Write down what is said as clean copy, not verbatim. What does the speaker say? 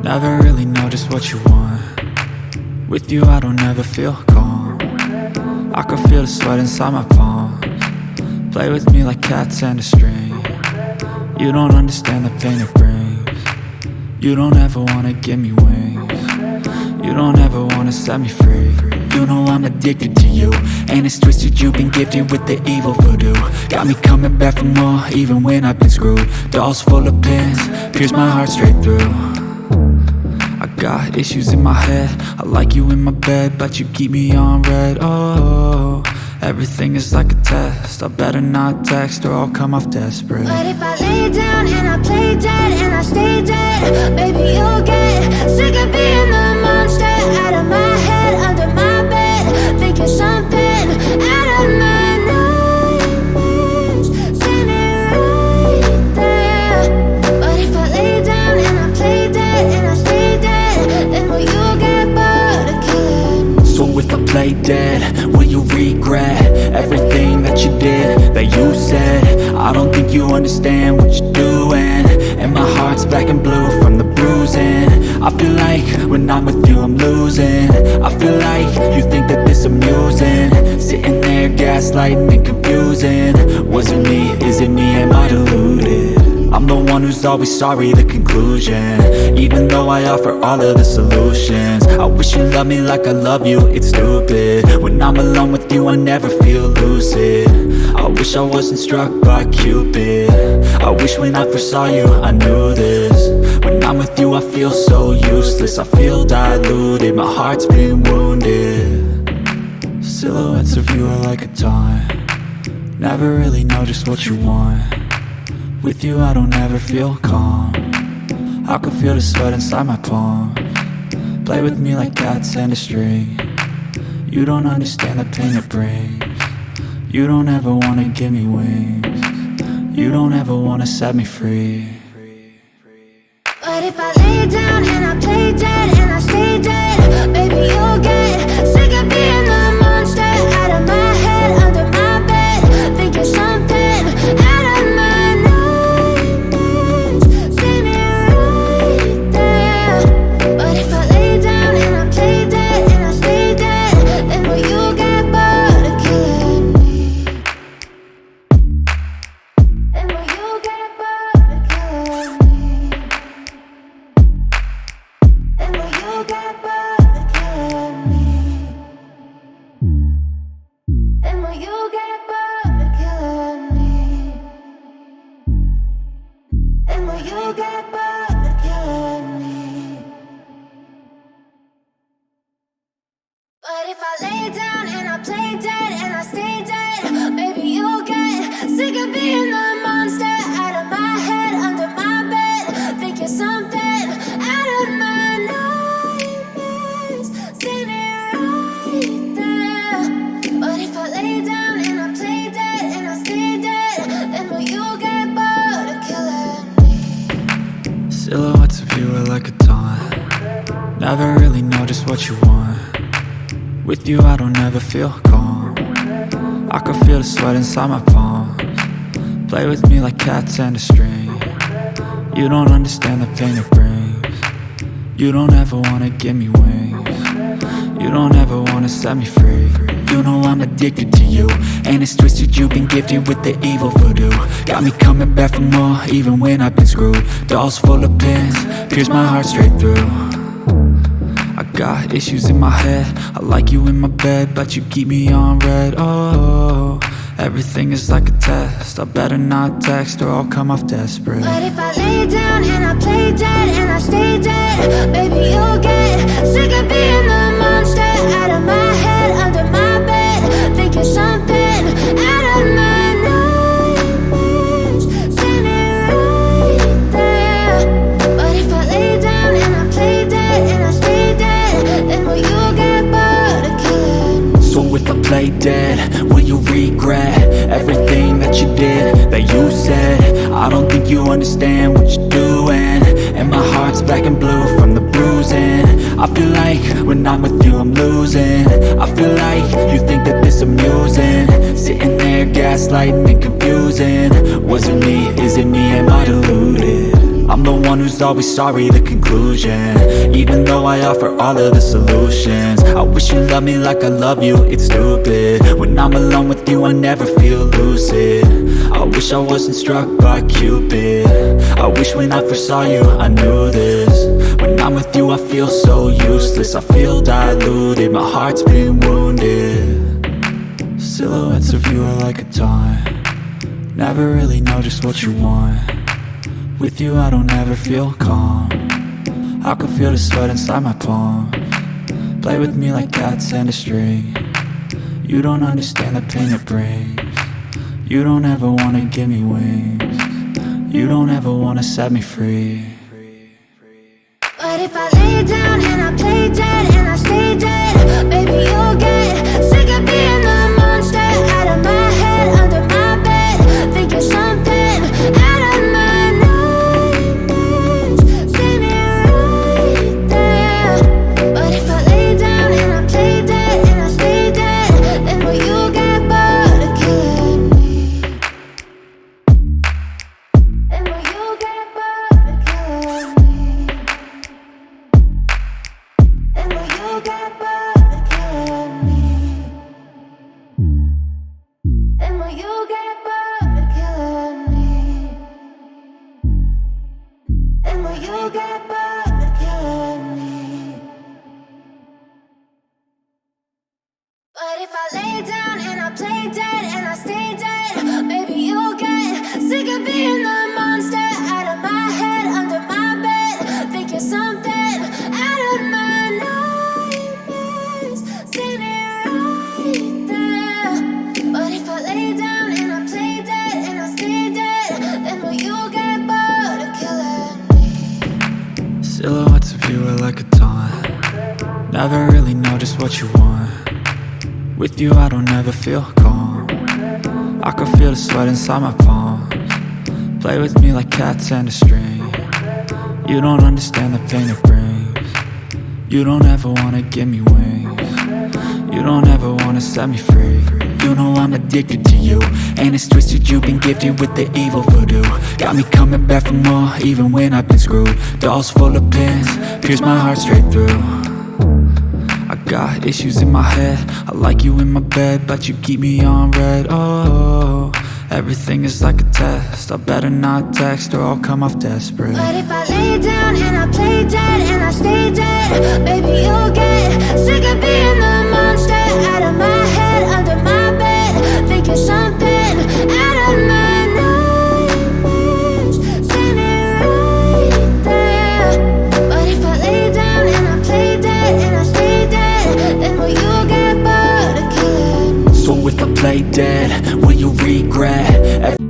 Never really know just what you want. With you I don't ever feel calm. I can feel the sweat inside my palms. Play with me like cats and a string. You don't understand the pain it brings. You don't ever wanna give me wings. You don't ever wanna set me free. You know I'm addicted to you, and it's twisted, you've been gifted with the evil voodoo. Got me coming back for more, even when I've been screwed. Dolls full of pins, pierce my heart straight through. I got issues in my head, I like you in my bed, but you keep me on red. Oh, everything is like a test, I better not text or I'll come off desperate. But if I lay down and I play dead and I stay dead, baby you'll get sick of being the monster out of my head, under my bed, thinking something out of my nightmares, standing right there. But if I lay down and I play dead and I stay dead, then will you get bored of killing me? So if I play dead, will you regret everything that you did, that you said? I don't think you understand what you're doing, and my heart's black and blue from the bruising. I feel like when I'm with you I'm losing. I feel like you think that this amusing, sitting there gaslighting and confusing. Was it me? Is it me? Am I deluded? I'm the one who's always sorry, the conclusion, even though I offer all of the solutions. I wish you loved me like I love you, it's stupid. When I'm alone with you I never feel lucid. I wish I wasn't struck by Cupid. I wish when I first saw you I knew this. When I'm with you I feel so useless, I feel diluted, my heart's been wounded. Silhouettes of you are like a taunt. Never really know just what you want. With you I don't ever feel calm. I can feel the sweat inside my palms. Play with me like cats and a string. You don't understand the pain it brings. You don't ever wanna give me wings. You don't ever wanna set me free. But if I lay down and I play dead and I stay dead, baby you'll get sick of being the monster out of my head, under my bed, thinking something out of my nightmares, standing right there. But if I lay down and I play dead and I stay dead, then will you get bored of killing me? Then will you get bored of killing me? And will you get bored of killing me? And will you get bored of killing me? And will you get bored of killing me? But if I lay down and I play dead and I stay dead, baby you'll get sick of being the monster out of my head, under my bed, thinking something out of my nightmares, standing right there. But if I lay down and I play dead and I stay dead, then will you get bored of killing me? Silhouettes of you are like a taunt. Never really know just what you want. With you I don't ever feel calm. I can feel the sweat inside my palms. Play with me like cats and a string. You don't understand the pain it brings. You don't ever wanna give me wings. You don't ever wanna set me free. You know I'm addicted to you, and it's twisted, you've been gifted with the evil voodoo. Got me coming back for more, even when I've been screwed. Dolls full of pins, pierce my heart straight through. I got issues in my head, I like you in my bed, but you keep me on red. Oh, everything is like a test, I better not text or I'll come off desperate. But if I lay down and I play dead and I stay dead, baby you'll get sick of being the monster out of my head, under my bed, thinking something out of my nightmares, standing right there. But if I lay down and I play dead and I stay dead, then will you get bored of killing me? So if I play dead, will you regret everything that you did, that you said? I don't think you understand what you're doing, and my heart's black and blue from the bruising. I feel like when I'm with you I'm losing. I feel like you think that this amusing, sitting there gaslighting and confusing. Was it me? Is it me? Am I deluded? I'm the one who's always sorry, the conclusion. Even though I offer all of the solutions, I wish you loved me like I love you, it's stupid. When I'm alone with you I never feel lucid. I wish I wasn't struck by Cupid. I wish when I first saw you I knew this. When I'm with you I feel so useless, I feel diluted, my heart's been wounded. Silhouettes of you are like a taunt, never really know just what you want. With you I don't ever feel calm, I can feel the sweat inside my palms. Play with me like cats and a string, you don't understand the pain it brings. You don't ever wanna give me wings, you don't ever wanna set me free. But if I lay down and I play dead and I stay dead, baby you'll get sick of being the monster out of my head, under my bed, thinking something out of my nightmares. See me right there. But if I lay down and I play dead and I stay dead, then will you get bored of killing me? Then will you get bored of killing me? And will you get bored of killing me? And will you get bored of killing me? And will you get bored of killing me? But if I lay down and I play dead and I stay dead, baby you'll get sick of being the monster out of my head, under my bed, thinking something out of my nightmares. See me right there. But if I lay down and I play dead and I stay dead, then will you get bored of killing me? Silhouettes of you are like a taunt, never really know just what you want. With you I don't ever feel calm, I can feel the sweat inside my palms. Play with me like cats and a string, you don't understand the pain it brings. You don't ever wanna give me wings, you don't ever wanna set me free. You know I'm addicted to you, and it's twisted, you've been gifted with the evil voodoo. Got me coming back for more, even when I've been screwed. Dolls full of pins, pierce my heart straight through. I got issues in my head, I like you in my bed, but you keep me on red. Oh, everything is like a test, I better not text or I'll come off desperate. But if I lay down and I play dead and I stay dead, baby you'll get sick of being the monster out of my head, under my bed, thinking something out of my nightmares. See me right there. But if I lay down and I play dead and I stay dead, then will you get bored of killing me? So if I play dead, will you regret every